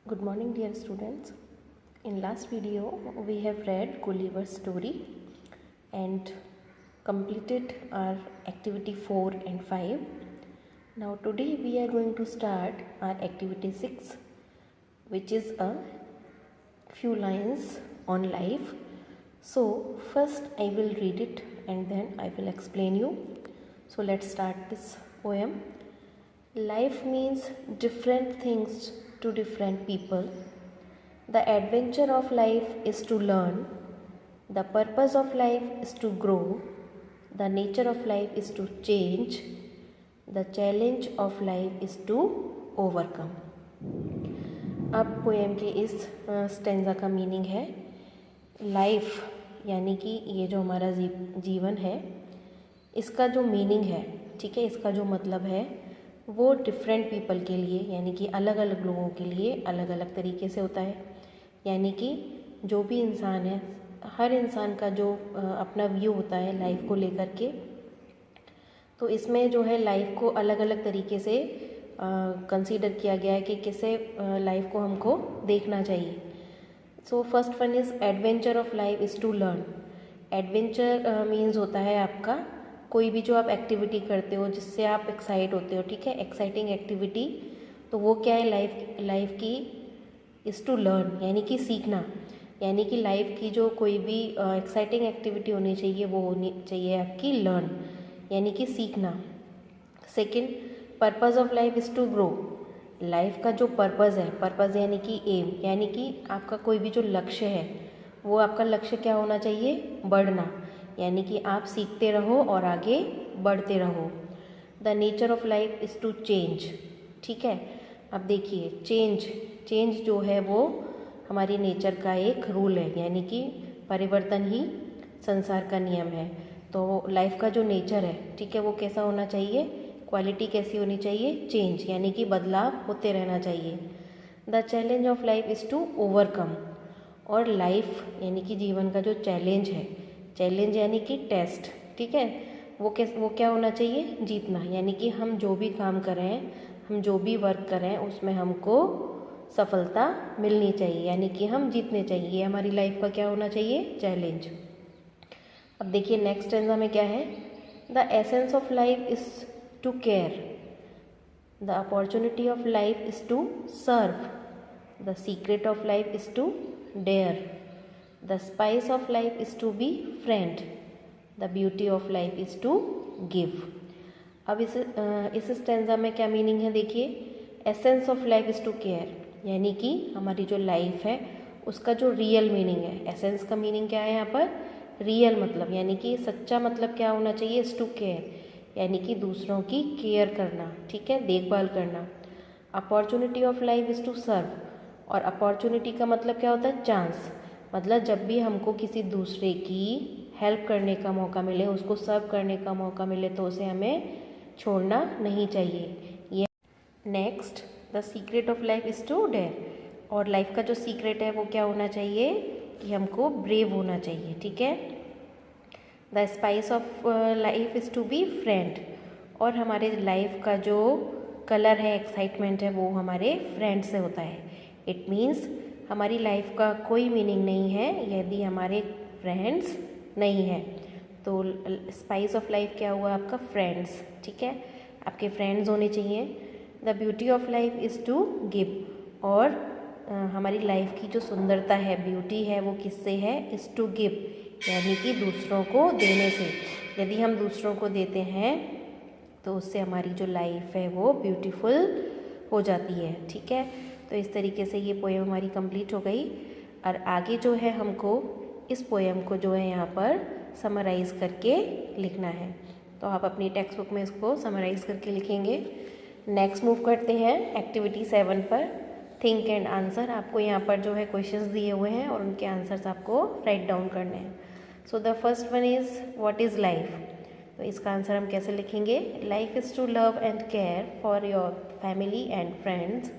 Good morning, dear students. In last video, we have read Gulliver's story and completed our activity 4 and 5. Now today we are going to start our activity 6, which is a few lines on life. So first I will read it and then I will explain you. So let's start this poem. Life means different things to different people. The adventure of life is to learn. The purpose of life is to grow. The nature of life is to change. The challenge of life is to overcome. अब poem के इस stanza का meaning है life, यानी कि ये जो हमारा जीवन है, इसका जो मीनिंग है, ठीक है, इसका जो मतलब है वो डिफरेंट पीपल के लिए, यानी कि अलग अलग लोगों के लिए अलग अलग तरीके से होता है। यानी कि जो भी इंसान है, हर इंसान का जो अपना व्यू होता है लाइफ को लेकर के, तो इसमें जो है लाइफ को अलग अलग तरीके से कंसीडर किया गया है कि कैसे लाइफ को हमको देखना चाहिए। So first one is adventure of life is to learn. Adventure means होता है आपका कोई भी जो आप एक्टिविटी करते हो जिससे आप एक्साइट होते हो, ठीक है, एक्साइटिंग एक्टिविटी। तो वो क्या है, लाइफ की इज़ टू लर्न, यानी कि सीखना। यानी कि लाइफ की जो कोई भी एक्साइटिंग एक्टिविटी होनी चाहिए वो होनी चाहिए आपकी लर्न, यानी कि सीखना। Second, purpose of life is to grow. Life का जो पर्पस है, पर्पस यानी कि एम, यानी कि आपका कोई भी जो लक्ष्य है वो आपका लक्ष्य क्या होना चाहिए, बढ़ना, यानी कि आप सीखते रहो और आगे बढ़ते रहो। The nature of life is to change, ठीक है। अब देखिए चेंज जो है वो हमारी नेचर का एक रूल है, यानी कि परिवर्तन ही संसार का नियम है। तो लाइफ का जो नेचर है, ठीक है, वो कैसा होना चाहिए, क्वालिटी कैसी होनी चाहिए, चेंज, यानी कि बदलाव होते रहना चाहिए। The challenge of life is to overcome. और लाइफ यानी कि जीवन का जो चैलेंज है, चैलेंज यानी कि टेस्ट, ठीक है, वो क्या होना चाहिए, जीतना। यानी कि हम जो भी काम कर रहे हैं, हम जो भी वर्क कर रहे हैं उसमें हमको सफलता मिलनी चाहिए, यानी कि हम जीतने चाहिए। ये हमारी लाइफ का क्या होना चाहिए, चैलेंज। अब देखिए नेक्स्ट स्टेंजा में क्या है, the essence of life is to care. The opportunity of life is to serve. The secret of life is to dare. The spice of life is to be friend. The beauty of life is to give. अब इस stanza में क्या meaning है, देखिए, essence of life is to care, यानी कि हमारी जो लाइफ है उसका जो रियल मीनिंग है। एसेंस का मीनिंग क्या है यहाँ पर, रियल मतलब, यानी कि सच्चा मतलब क्या होना चाहिए, इज़ टू केयर, यानी कि दूसरों की केयर करना, ठीक है, देखभाल करना। Opportunity of life is to serve. और अपॉर्चुनिटी का मतलब क्या होता है, चांस, मतलब जब भी हमको किसी दूसरे की हेल्प करने का मौका मिले, उसको सर्व करने का मौका मिले, तो उसे हमें छोड़ना नहीं चाहिए। ये next, the secret of life is to dare. और लाइफ का जो सीक्रेट है वो क्या होना चाहिए, कि हमको ब्रेव होना चाहिए, ठीक है। The spice of life is to be friend. और हमारे लाइफ का जो कलर है, एक्साइटमेंट है, वो हमारे फ्रेंड से होता है। इट मीन्स हमारी लाइफ का कोई मीनिंग नहीं है यदि हमारे फ्रेंड्स नहीं है। तो स्पाइस ऑफ लाइफ क्या हुआ, आपका फ्रेंड्स, ठीक है, आपके फ्रेंड्स होने चाहिए। The beauty of life is to give. और हमारी लाइफ की जो सुंदरता है, ब्यूटी है, वो किससे है, इज़ टू गिव, यानी कि दूसरों को देने से। यदि हम दूसरों को देते हैं तो उससे हमारी जो लाइफ है वो ब्यूटीफुल हो जाती है, ठीक है। तो इस तरीके से ये पोएम हमारी कंप्लीट हो गई। और आगे जो है हमको इस पोएम को जो है यहाँ पर समराइज़ करके लिखना है। तो आप अपनी टेक्स्ट बुक में इसको समराइज़ करके लिखेंगे। नेक्स्ट मूव करते हैं एक्टिविटी 7 पर, थिंक एंड आंसर। आपको यहाँ पर जो है क्वेश्चंस दिए हुए हैं और उनके आंसर्स आपको राइट डाउन करने हैं। So the first one is what is life. तो इसका आंसर हम कैसे लिखेंगे, life is to love and care for your family and friends.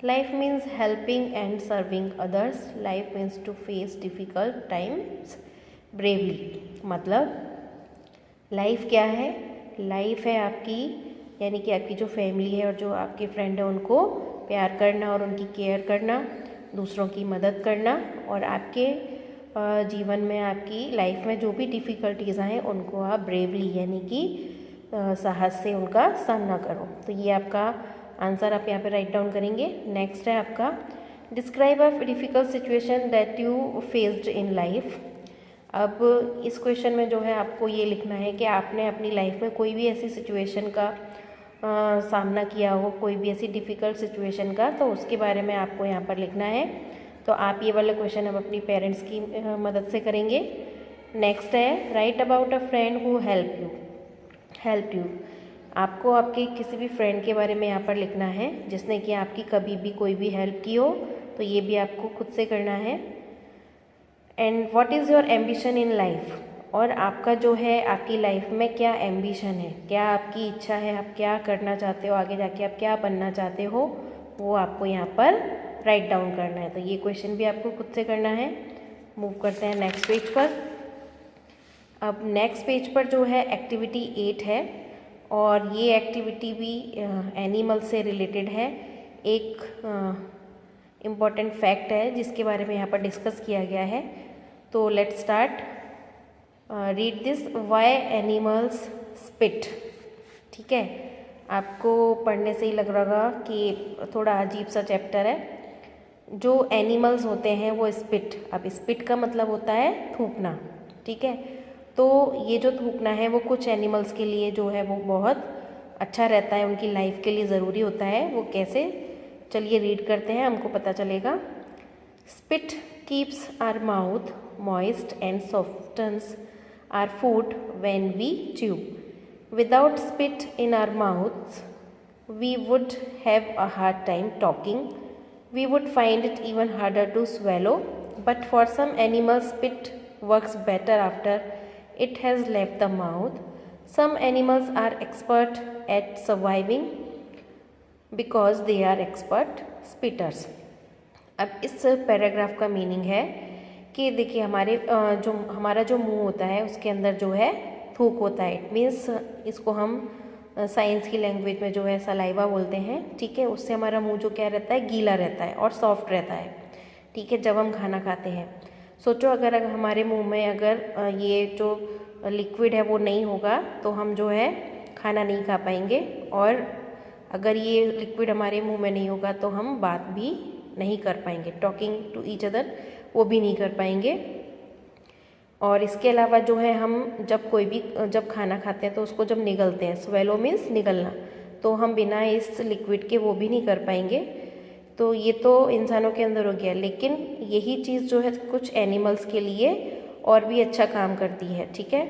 Life means helping and serving others. Life means to face difficult times bravely. मतलब life क्या है, life है आपकी, यानी कि आपकी जो फैमिली है और जो आपके फ्रेंड है उनको प्यार करना और उनकी केयर करना, दूसरों की मदद करना और आपके जीवन में, आपकी लाइफ में जो भी डिफ़िकल्टीज़ आएँ उनको आप ब्रेवली यानी कि साहस से उनका सामना करो। तो ये आपका आंसर आप यहाँ पे राइट डाउन करेंगे। नेक्स्ट है आपका describe a difficult situation that you faced in life. अब इस क्वेश्चन में जो है आपको ये लिखना है कि आपने अपनी लाइफ में कोई भी ऐसी सिचुएशन का सामना किया हो, कोई भी ऐसी डिफ़िकल्ट सिचुएशन का, तो उसके बारे में आपको यहाँ पर लिखना है। तो आप ये वाला क्वेश्चन अब अपनी पेरेंट्स की मदद से करेंगे। नेक्स्ट है right about a friend who help you. आपको आपके किसी भी फ्रेंड के बारे में यहाँ पर लिखना है जिसने कि आपकी कभी भी कोई भी हेल्प की हो, तो ये भी आपको खुद से करना है। And what is your ambition in life, और आपका जो है आपकी लाइफ में क्या एम्बिशन है, क्या आपकी इच्छा है, आप क्या करना चाहते हो, आगे जाके आप क्या बनना चाहते हो, वो आपको यहाँ पर राइट डाउन करना है। तो ये क्वेश्चन भी आपको खुद से करना है। मूव करते हैं नेक्स्ट पेज पर। अब नेक्स्ट पेज पर जो है एक्टिविटी 8 है और ये एक्टिविटी भी एनिमल से रिलेटेड है। एक इम्पॉर्टेंट फैक्ट है जिसके बारे में यहाँ पर डिस्कस किया गया है। तो let's start. Read this, why animals spit. ठीक है, आपको पढ़ने से ही लग रहा होगा कि थोड़ा अजीब सा चैप्टर है। जो एनिमल्स होते हैं वो स्पिट, अब स्पिट का मतलब होता है थूकना। ठीक है, तो ये जो थूकना है वो कुछ एनिमल्स के लिए जो है वो बहुत अच्छा रहता है, उनकी लाइफ के लिए ज़रूरी होता है। वो कैसे, चलिए रीड करते हैं, हमको पता चलेगा। Spit keeps our mouth moist and softens our food when we chew. Without spit in our mouths we would have a hard time talking. We would find it even harder to swallow, but for some animals spit works better after it has left the mouth. Some animals are expert at surviving because they are expert spitters. अब इस paragraph का meaning है कि देखिए हमारा जो मुंह होता है उसके अंदर जो है थूक होता है। इट मीन्स इसको हम साइंस की लैंग्वेज में जो है सलाइवा बोलते हैं। ठीक है, उससे हमारा मुंह जो क्या रहता है, गीला रहता है और सॉफ्ट रहता है। ठीक है, जब हम खाना खाते हैं, सोचो अगर हमारे मुंह में अगर ये जो लिक्विड है वो नहीं होगा तो हम जो है खाना नहीं खा पाएंगे, और अगर ये लिक्विड हमारे मुंह में नहीं होगा तो हम बात भी नहीं कर पाएंगे, टॉकिंग टू ईच अदर वो भी नहीं कर पाएंगे। और इसके अलावा जो है हम जब खाना खाते हैं तो उसको जब निगलते हैं, स्वेलो मीन्स निगलना, तो हम बिना इस लिक्विड के वो भी नहीं कर पाएंगे। तो ये तो इंसानों के अंदर हो गया, लेकिन यही चीज़ जो है कुछ एनिमल्स के लिए और भी अच्छा काम करती है। ठीक है,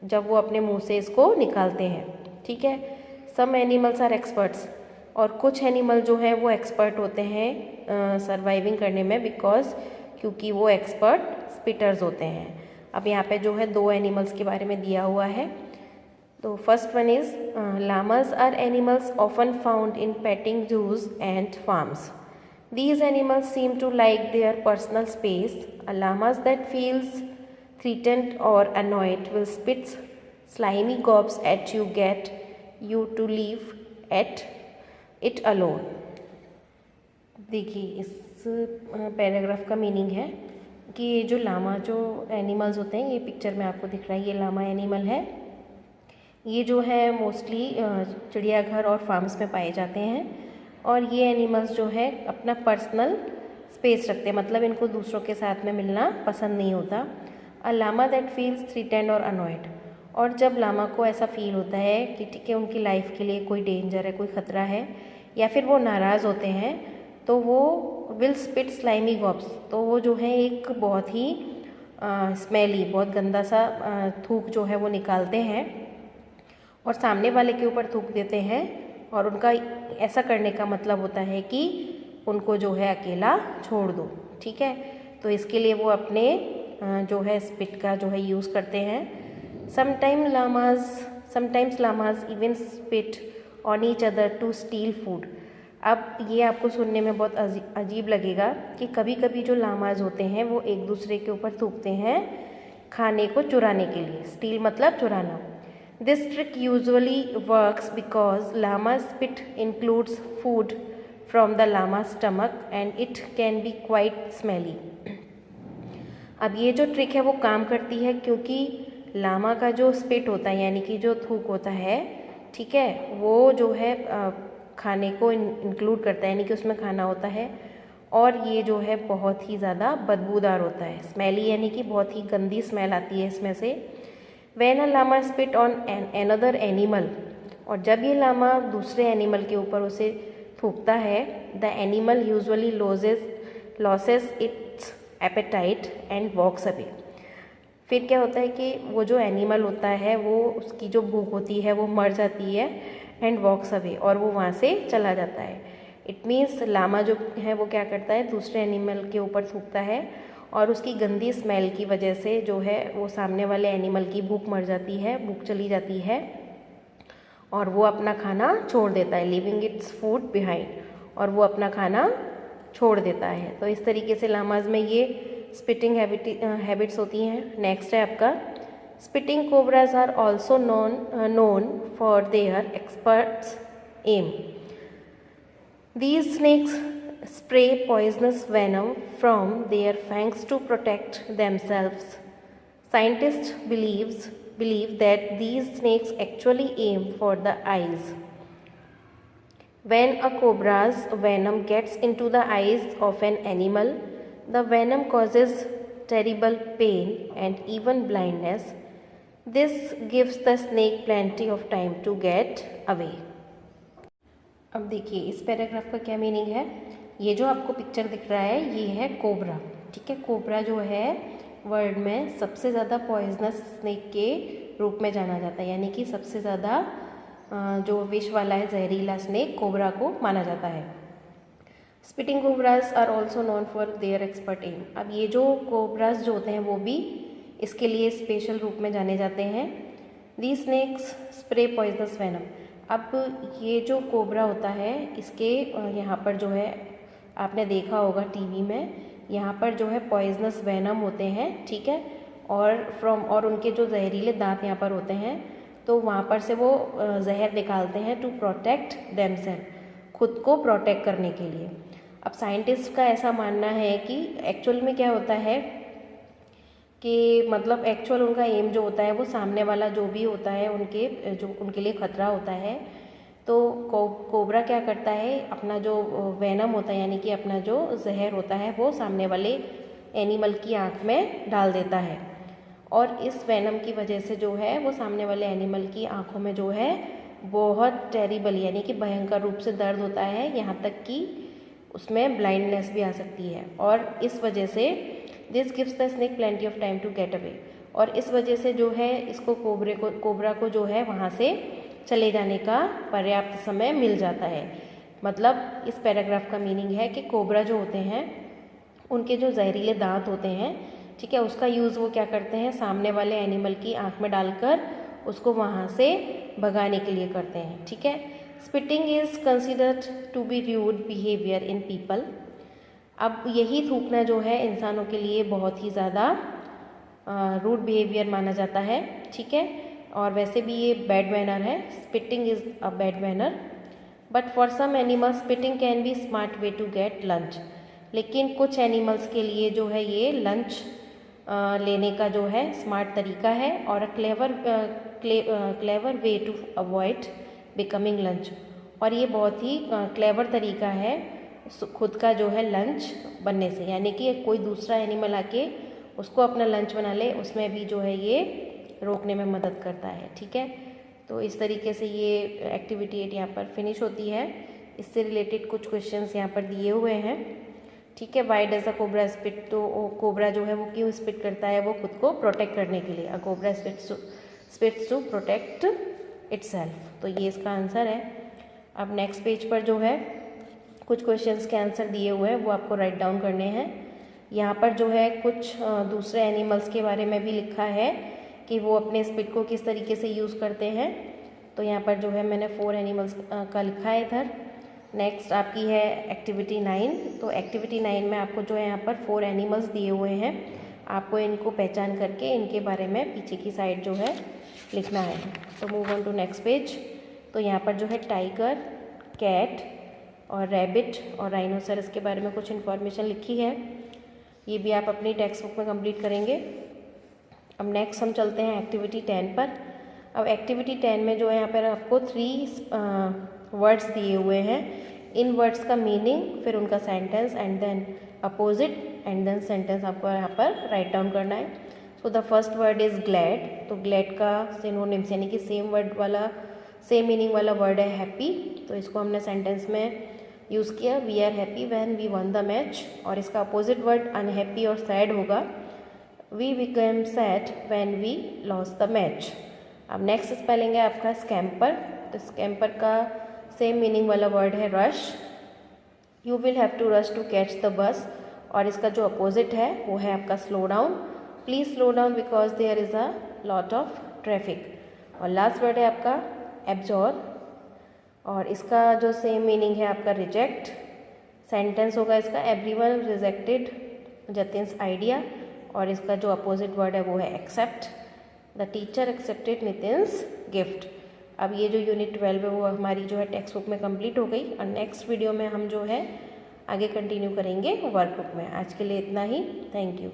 जब वो अपने मुंह से इसको निकालते हैं। ठीक है, सम एनिमल्स आर एक्सपर्ट्स, और कुछ एनिमल जो हैं वो एक्सपर्ट होते हैं सर्वाइविंग करने में, क्योंकि वो एक्सपर्ट स्पिटर्स होते हैं। अब यहाँ पे जो है 2 एनिमल्स के बारे में दिया हुआ है। तो first one is llamas are animals often found in petting zoos and farms. These animals seem to like their personal space. A llama that feels threatened or annoyed will spit slimy gobs at you, get you to leave at it alone. देखिए इस paragraph का meaning है कि जो लामा जो animals होते हैं, ये पिक्चर में आपको दिख रहा है, ये लामा एनिमल है। ये जो है मोस्टली चिड़ियाघर और फार्म्स में पाए जाते हैं, और ये एनिमल्स जो है अपना पर्सनल स्पेस रखते हैं, मतलब इनको दूसरों के साथ में मिलना पसंद नहीं होता। अ लामा दैट फील्स थ्रेटेंड और अनॉयड, और जब लामा को ऐसा फील होता है कि ठीक है उनकी लाइफ के लिए कोई डेंजर है, कोई ख़तरा है, या फिर वो नाराज़ होते हैं, तो वो विल स्पिट स्लाइमी गॉब्स, तो वो जो है एक बहुत ही स्मेली, बहुत गंदा सा थूक जो है वो निकालते हैं और सामने वाले के ऊपर थूक देते हैं। और उनका ऐसा करने का मतलब होता है कि उनको जो है अकेला छोड़ दो। ठीक है, तो इसके लिए वो अपने जो है स्पिट का जो है यूज़ करते हैं। Sometimes llamas even spit on each other to steal food. अब ये आपको सुनने में बहुत अजीब लगेगा कि कभी कभी जो लामाज होते हैं वो एक दूसरे के ऊपर थूकते हैं खाने को चुराने के लिए। स्टील मतलब चुराना। This trick usually works because llama's spit includes food from the llama's stomach and it can be quite smelly. अब ये जो ट्रिक है वो काम करती है क्योंकि लामा का जो स्पिट होता है यानी कि जो थूक होता है, ठीक है, वो जो है खाने को इंक्लूड करता है, यानी कि उसमें खाना होता है और ये जो है बहुत ही ज़्यादा बदबूदार होता है, स्मेली, यानी कि बहुत ही गंदी स्मेल आती है इसमें से। When a llama spit on another animal, और जब ये लामा दूसरे एनिमल के ऊपर उसे थूकता है, the animal usually loses its appetite and walks away. फिर क्या होता है कि वो जो एनिमल होता है वो उसकी जो भूख होती है वो मर जाती है एंड वॉक्स अवे, और वो वहाँ से चला जाता है। इट मीन्स लामा जो है वो क्या करता है, दूसरे एनिमल के ऊपर थूकता है और उसकी गंदी स्मेल की वजह से जो है वो सामने वाले एनिमल की भूख मर जाती है, भूख चली जाती है और वो अपना खाना छोड़ देता है, लिविंग इट्स फूड बिहाइंड, और वो अपना खाना छोड़ देता है। तो इस तरीके से लामाज में ये स्पिटिंग हैबिट्स होती हैं। नेक्स्ट है आपका spitting cobras are also known for their experts aim. These snakes spray poisonous venom from their fangs to protect themselves. Scientists believe that these snakes actually aim for the eyes. When a cobra's venom gets into the eyes of an animal, the venom causes terrible pain and even blindness. This gives the snake plenty of time to get away. अब देखिए इस paragraph का क्या meaning है। ये जो आपको picture दिख रहा है ये है कोबरा, ठीक है। कोबरा जो है वर्ल्ड में सबसे ज़्यादा पॉइजनस स्नेक के रूप में जाना जाता है, यानी कि सबसे ज़्यादा जो विष वाला है जहरीला स्नेक कोबरा को माना जाता है। Spitting cobras are also known for their expert aim. अब ये जो कोबराज जो होते हैं वो भी इसके लिए स्पेशल रूप में जाने जाते हैं। दी स्नेक्स स्प्रे पॉइजनस वेनम। अब ये जो कोबरा होता है इसके यहाँ पर जो है आपने देखा होगा टीवी में, यहाँ पर जो है पॉइजनस वेनम होते हैं, ठीक है, और उनके जो जहरीले दांत यहाँ पर होते हैं, तो वहाँ पर से वो जहर निकालते हैं टू प्रोटेक्ट देमसेल्फ, खुद को प्रोटेक्ट करने के लिए। अब साइंटिस्ट का ऐसा मानना है कि एक्चुअल में क्या होता है कि मतलब एक्चुअल उनका एम जो होता है वो सामने वाला जो भी होता है उनके लिए खतरा होता है, तो कोबरा क्या करता है, अपना जो वेनम होता है यानी कि अपना जो जहर होता है वो सामने वाले एनिमल की आँख में डाल देता है, और इस वेनम की वजह से जो है वो सामने वाले एनिमल की आँखों में जो है बहुत टेरिबल यानी कि भयंकर रूप से दर्द होता है, यहाँ तक कि उसमें ब्लाइंडनेस भी आ सकती है। और इस वजह से this gives the snake plenty of time to get away, और इस वजह से जो है इसको कोबरा को जो है वहाँ से चले जाने का पर्याप्त समय मिल जाता है। मतलब इस पैराग्राफ का मीनिंग है कि कोबरा जो होते हैं उनके जो जहरीले दांत होते हैं, ठीक है, उसका यूज़ वो क्या करते हैं, सामने वाले एनिमल की आँख में डालकर उसको वहाँ से भगाने के लिए करते हैं, ठीक है। Spitting is considered to be rude behaviour in people. अब यही थूकना जो है इंसानों के लिए बहुत ही ज़्यादा रूड बिहेवियर माना जाता है, ठीक है, और वैसे भी ये बैड मैनर है। Spitting is a bad manner, but for some animals spitting can be smart way to get lunch. लेकिन कुछ एनिमल्स के लिए जो है ये लंच लेने का जो है स्मार्ट तरीका है, और clever way to avoid becoming lunch, और ये बहुत ही क्लेवर तरीका है खुद का जो है लंच बनने से, यानी कि कोई दूसरा एनिमल आके उसको अपना लंच बना ले, उसमें भी जो है ये रोकने में मदद करता है, ठीक है। तो इस तरीके से ये एक्टिविटी 8 यहाँ पर फिनिश होती है। इससे रिलेटेड कुछ क्वेश्चंस यहाँ पर दिए हुए हैं, ठीक है। Why does a cobra spit, तो कोबरा जो है वो क्यों स्पिट करता है, वो खुद को प्रोटेक्ट करने के लिए। A cobra spits to protect itself, तो ये इसका आंसर है। अब नेक्स्ट पेज पर जो है कुछ क्वेश्चंस के आंसर दिए हुए हैं वो आपको राइट डाउन करने हैं। यहाँ पर जो है कुछ दूसरे एनिमल्स के बारे में भी लिखा है कि वो अपने स्पिट को किस तरीके से यूज़ करते हैं। तो यहाँ पर जो है मैंने 4 एनिमल्स का लिखा है इधर। नेक्स्ट आपकी है एक्टिविटी 9। तो एक्टिविटी 9 में आपको जो है यहाँ पर 4 एनिमल्स दिए हुए हैं, आपको इनको पहचान करके इनके बारे में पीछे की साइड जो है लिखना है। तो move on to next page. तो यहाँ पर जो है टाइगर, कैट, और रैबिट और राइनोसरस के बारे में कुछ इन्फॉर्मेशन लिखी है, ये भी आप अपनी टेक्स्ट बुक में कंप्लीट करेंगे। अब नेक्स्ट हम चलते हैं एक्टिविटी 10 पर। अब एक्टिविटी 10 में जो है यहाँ पर आपको 3 वर्ड्स दिए हुए हैं। इन वर्ड्स का मीनिंग, फिर उनका sentence and then opposite and then sentence आपको यहाँ पर राइट डाउन करना है। So the first word is glad. तो ग्लैड का सिनोनिम्स यानी कि सेम वर्ड वाला, सेम मीनिंग वाला वर्ड है हैप्पी। तो इसको हमने सेंटेंस में यूज़ किया, we are happy when we won the match. और इसका अपोजिट वर्ड अनहैप्पी और सैड होगा, we become sad when we lose the match. अब नेक्स्ट स्पेलिंग है आपका स्कैम्पर। तो स्कैम्पर का सेम मीनिंग वाला वर्ड है rush. You will have to rush to catch the bus. और इसका जो अपोजिट है वो है आपका slow down. Please slow down because there is a lot of traffic. और लास्ट वर्ड है आपका एब्जॉर्ब। और इसका जो सेम मीनिंग है आपका रिजेक्ट। सेंटेंस होगा इसका, एवरीवन रिजेक्टेड जतिन्स आइडिया। और इसका जो अपोजिट वर्ड है वो है accept. The teacher accepted Nitin's gift. अब ये जो यूनिट 12 है वो हमारी जो है टेक्स्ट बुक में कंप्लीट हो गई। और नेक्स्ट वीडियो में हम जो है आगे कंटिन्यू करेंगे वर्कबुक में। आज के लिए इतना ही, थैंक यू।